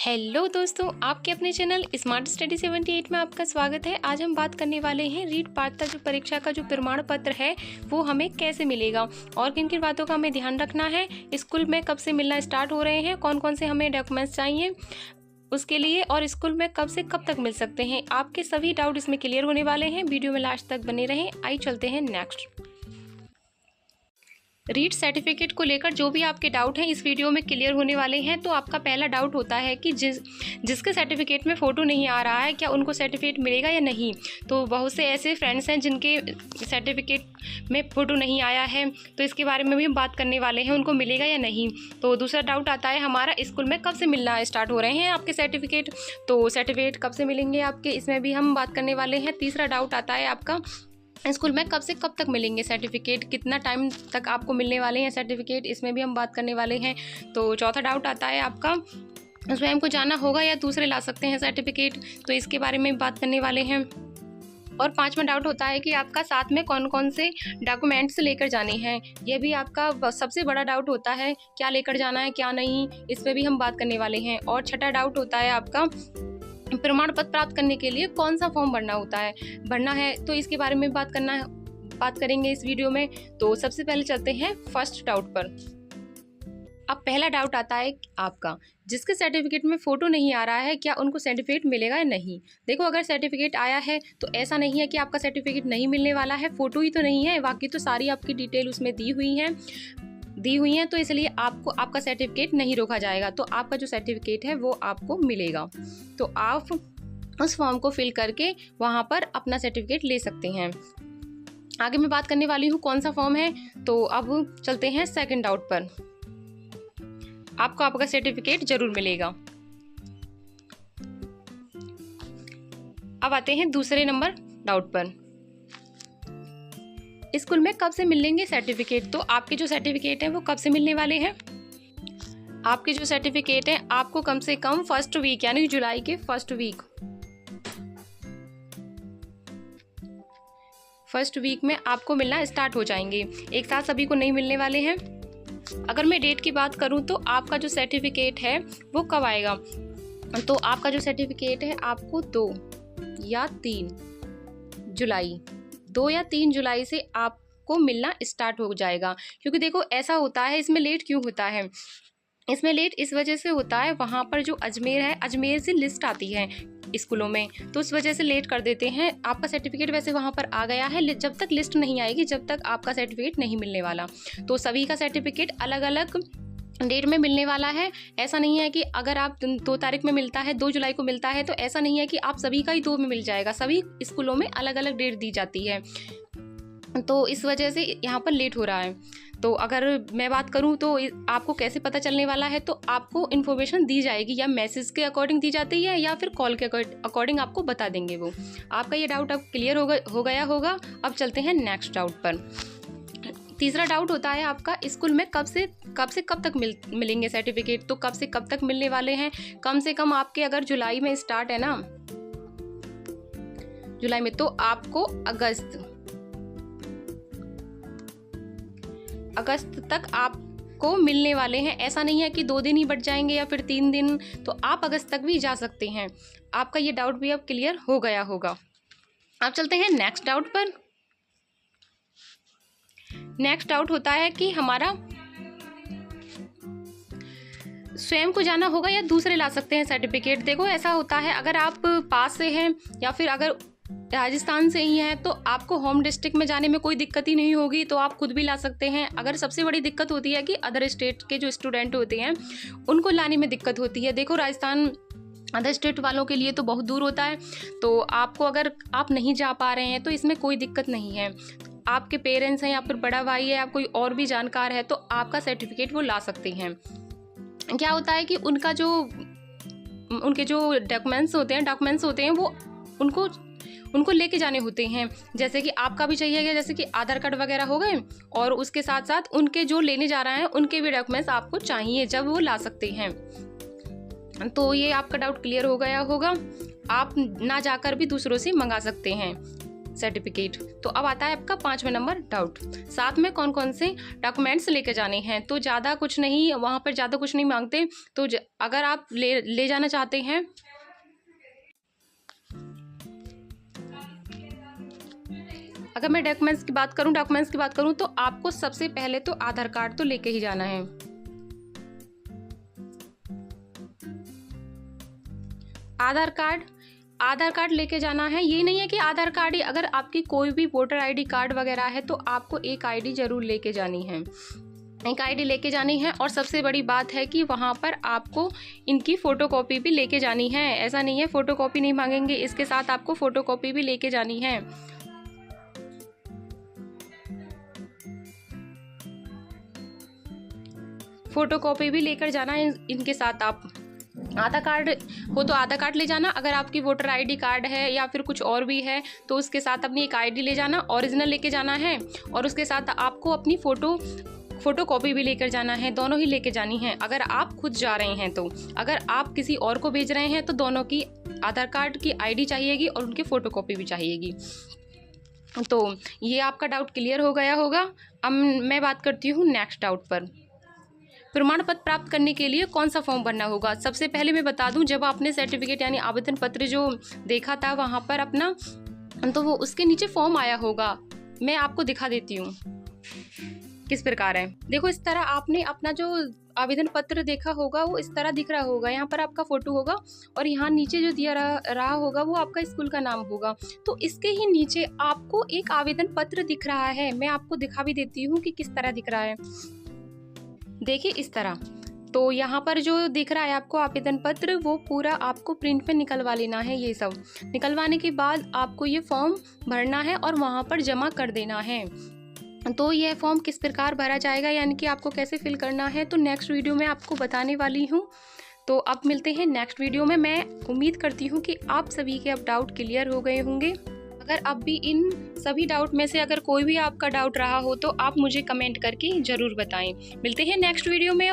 Hello दोस्तों, आपके अपने चैनल स्मार्ट स्टडी 78 में आपका स्वागत है। आज हम बात करने वाले हैं रीट पात्रता जो परीक्षा का जो प्रमाण पत्र है वो हमें कैसे मिलेगा और किन किन बातों का हमें ध्यान रखना है, स्कूल में कब से मिलना स्टार्ट हो रहे हैं, कौन कौन से हमें डॉक्यूमेंट्स चाहिए उसके लिए और स्कूल में कब से कब तक मिल सकते हैं। आपके सभी डाउट इसमें क्लियर होने वाले हैं। वीडियो में लास्ट तक बने रहें। आइए चलते हैं नेक्स्ट। रीट सर्टिफिकेट को लेकर जो भी आपके डाउट हैं इस वीडियो में क्लियर होने वाले हैं। तो आपका पहला डाउट होता है कि जिसके सर्टिफिकेट में फ़ोटो नहीं आ रहा है क्या उनको सर्टिफिकेट मिलेगा या नहीं। तो बहुत से ऐसे फ्रेंड्स हैं जिनके सर्टिफिकेट में फ़ोटो नहीं आया है, तो इसके बारे में भी हम बात करने वाले हैं, उनको मिलेगा या नहीं। तो दूसरा डाउट आता है हमारा स्कूल में कब से मिलना स्टार्ट हो रहे हैं आपके सर्टिफिकेट, तो सर्टिफिकेट कब से मिलेंगे आपके, इसमें भी हम बात करने वाले हैं। तीसरा डाउट आता है आपका स्कूल में कब से कब तक मिलेंगे सर्टिफिकेट, कितना टाइम तक आपको मिलने वाले हैं सर्टिफिकेट, इसमें भी हम बात करने वाले हैं। तो चौथा डाउट आता है आपका स्वयं को जाना होगा या दूसरे ला सकते हैं सर्टिफिकेट, तो इसके बारे में बात करने वाले हैं। और पांचवा डाउट होता है कि आपका साथ में कौन कौन से डॉक्यूमेंट्स लेकर जाने हैं। यह भी आपका सबसे बड़ा डाउट होता है, क्या लेकर जाना है क्या नहीं, इस पर भी हम बात करने वाले हैं। और छठा डाउट होता है आपका प्रमाण पत्र प्राप्त करने के लिए कौन सा फॉर्म भरना है, तो इसके बारे में बात करेंगे इस वीडियो में। तो सबसे पहले चलते हैं फर्स्ट डाउट पर। अब पहला डाउट आता है आपका जिसके सर्टिफिकेट में फ़ोटो नहीं आ रहा है क्या उनको सर्टिफिकेट मिलेगा या नहीं। देखो, अगर सर्टिफिकेट आया है तो ऐसा नहीं है कि आपका सर्टिफिकेट नहीं मिलने वाला है। फ़ोटो ही तो नहीं है, बाकी तो सारी आपकी डिटेल उसमें दी हुई हैं, तो इसलिए आपको आपका सर्टिफिकेट नहीं रोका जाएगा। तो आपका जो सर्टिफिकेट है वो आपको मिलेगा। तो आप उस फॉर्म को फिल करके वहाँ पर अपना सर्टिफिकेट ले सकते हैं। आगे मैं बात करने वाली हूँ कौन सा फॉर्म है। तो अब चलते हैं सेकंड डाउट पर। आपको आपका सर्टिफिकेट जरूर मिलेगा। अब आते हैं दूसरे नंबर डाउट पर। स्कूल में कब से मिलेंगे सर्टिफिकेट, तो आपके जो सर्टिफिकेट हैं वो कब से मिलने वाले हैं। आपके जो सर्टिफिकेट हैं आपको कम से कम फर्स्ट वीक यानी जुलाई के फर्स्ट वीक में आपको मिलना स्टार्ट हो जाएंगे। एक साथ सभी को नहीं मिलने वाले हैं। अगर मैं डेट की बात करूं तो आपका जो सर्टिफिकेट है वो कब आएगा, तो आपका जो सर्टिफिकेट है आपको 2 या 3 जुलाई से आपको मिलना स्टार्ट हो जाएगा। क्योंकि देखो ऐसा होता है, इसमें लेट क्यों होता है, इसमें लेट इस वजह से होता है वहाँ पर जो अजमेर है, अजमेर से लिस्ट आती है स्कूलों में, तो उस वजह से लेट कर देते हैं। आपका सर्टिफिकेट वैसे वहाँ पर आ गया है, जब तक लिस्ट नहीं आएगी जब तक आपका सर्टिफिकेट नहीं मिलने वाला। तो सभी का सर्टिफिकेट अलग अलग डेट में मिलने वाला है। ऐसा नहीं है कि अगर आप 2 तारीख में मिलता है, 2 जुलाई को मिलता है, तो ऐसा नहीं है कि आप सभी का ही 2 में मिल जाएगा। सभी स्कूलों में अलग अलग डेट दी जाती है, तो इस वजह से यहाँ पर लेट हो रहा है। तो अगर मैं बात करूँ तो आपको कैसे पता चलने वाला है, तो आपको इन्फॉर्मेशन दी जाएगी, या मैसेज के अकॉर्डिंग दी जाती है या फिर कॉल के अकॉर्डिंग आपको बता देंगे वो। आपका ये डाउट अब क्लियर हो गया होगा। अब चलते हैं नेक्स्ट डाउट पर। तीसरा डाउट होता है आपका स्कूल में कब से कब तक मिलेंगे सर्टिफिकेट, तो कब से कब तक मिलने वाले हैं। कम से कम आपके अगर जुलाई में स्टार्ट है ना, जुलाई में, तो आपको अगस्त तक आपको मिलने वाले हैं। ऐसा नहीं है कि 2 दिन ही बच जाएंगे या फिर 3 दिन, तो आप अगस्त तक भी जा सकते हैं। आपका ये डाउट भी अब क्लियर हो गया होगा। अब चलते हैं नेक्स्ट डाउट पर। नेक्स्ट डाउट होता है कि हमारा स्वयं को जाना होगा या दूसरे ला सकते हैं सर्टिफिकेट। देखो ऐसा होता है, अगर आप पास से हैं या फिर अगर राजस्थान से ही हैं तो आपको होम डिस्ट्रिक्ट में जाने में कोई दिक्कत ही नहीं होगी, तो आप खुद भी ला सकते हैं। अगर सबसे बड़ी दिक्कत होती है कि अदर स्टेट के जो स्टूडेंट होते हैं उनको लाने में दिक्कत होती है। देखो राजस्थान अदर स्टेट वालों के लिए तो बहुत दूर होता है, तो आपको अगर आप नहीं जा पा रहे हैं तो इसमें कोई दिक्कत नहीं है। आपके पेरेंट्स हैं या फिर बड़ा भाई है या कोई और भी जानकार है तो आपका सर्टिफिकेट वो ला सकते हैं। क्या होता है कि उनके जो डॉक्यूमेंट्स होते हैं वो उनको लेके जाने होते हैं। जैसे कि आपका भी चाहिएगा, जैसे कि आधार कार्ड वगैरह हो गए, और उसके साथ साथ उनके जो लेने जा रहे हैं उनके भी डॉक्यूमेंट्स आपको चाहिए, जब वो ला सकते हैं। तो ये आपका डाउट क्लियर हो गया होगा। आप ना जाकर भी दूसरों से मंगा सकते हैं। सर्टिफिकेट। तो अब आता है आपका 5वां नंबर डाउट, साथ में कौन कौन से डॉक्यूमेंट्स लेके जाने हैं। तो ज़्यादा कुछ नहीं, वहाँ पर ज़्यादा कुछ नहीं मांगते। तो अगर आप ले जाना चाहते हैं, अगर मैं डॉक्यूमेंट्स की बात करूं तो आपको सबसे पहले तो आधार कार्ड तो लेके ही जाना है। आधार कार्ड लेके जाना है। ये नहीं है कि आधार कार्ड ही, अगर आपकी कोई भी वोटर आईडी कार्ड वगैरह है तो आपको एक आईडी जरूर लेके जानी है, एक आईडी लेके जानी है। और सबसे बड़ी बात है कि वहाँ पर आपको इनकी फ़ोटोकॉपी भी लेके जानी है। ऐसा नहीं है फ़ोटोकॉपी नहीं मांगेंगे, इसके साथ आपको फ़ोटोकॉपी भी लेके जानी है। फ़ोटोकॉपी भी लेकर जाना है इनके साथ। आप आधार कार्ड हो तो आधार कार्ड ले जाना, अगर आपकी वोटर आईडी कार्ड है या फिर कुछ और भी है तो उसके साथ अपनी एक आईडी ले जाना, ओरिजिनल लेके जाना है। और उसके साथ आपको अपनी फ़ोटोकॉपी भी लेकर जाना है, दोनों ही लेके जानी है। अगर आप खुद जा रहे हैं तो, अगर आप किसी और को भेज रहे हैं तो दोनों की आधार कार्ड की आईडी चाहिएगी और उनकी फ़ोटोकॉपी भी चाहिएगी। तो ये आपका डाउट क्लियर हो गया होगा। अब मैं बात करती हूँ नेक्स्ट डाउट पर। प्रमाण पत्र प्राप्त करने के लिए कौन सा फॉर्म भरना होगा। सबसे पहले मैं बता दूं, जब आपने सर्टिफिकेट यानी आवेदन पत्र जो देखा था वहाँ पर अपना, तो वो उसके नीचे फॉर्म आया होगा। मैं आपको दिखा देती हूँ किस प्रकार है। देखो, इस तरह आपने अपना जो आवेदन पत्र देखा होगा वो इस तरह दिख रहा होगा। यहाँ पर आपका फोटो होगा और यहाँ नीचे जो दिया रहा होगा वो आपका स्कूल का नाम होगा। तो इसके ही नीचे आपको एक आवेदन पत्र दिख रहा है। मैं आपको दिखा भी देती हूँ कि किस तरह दिख रहा है। देखिए इस तरह। तो यहाँ पर जो दिख रहा है आपको आवेदन पत्र, वो पूरा आपको प्रिंट पे निकलवा लेना है। ये सब निकलवाने के बाद आपको ये फॉर्म भरना है और वहाँ पर जमा कर देना है। तो यह फॉर्म किस प्रकार भरा जाएगा, यानी कि आपको कैसे फिल करना है, तो नेक्स्ट वीडियो में आपको बताने वाली हूँ। तो अब मिलते हैं नेक्स्ट वीडियो में। मैं उम्मीद करती हूँ कि आप सभी के अब डाउट क्लियर हो गए होंगे। अगर अब भी इन सभी डाउट में से अगर कोई भी आपका डाउट रहा हो तो आप मुझे कमेंट करके ज़रूर बताएं। मिलते हैं नेक्स्ट वीडियो में।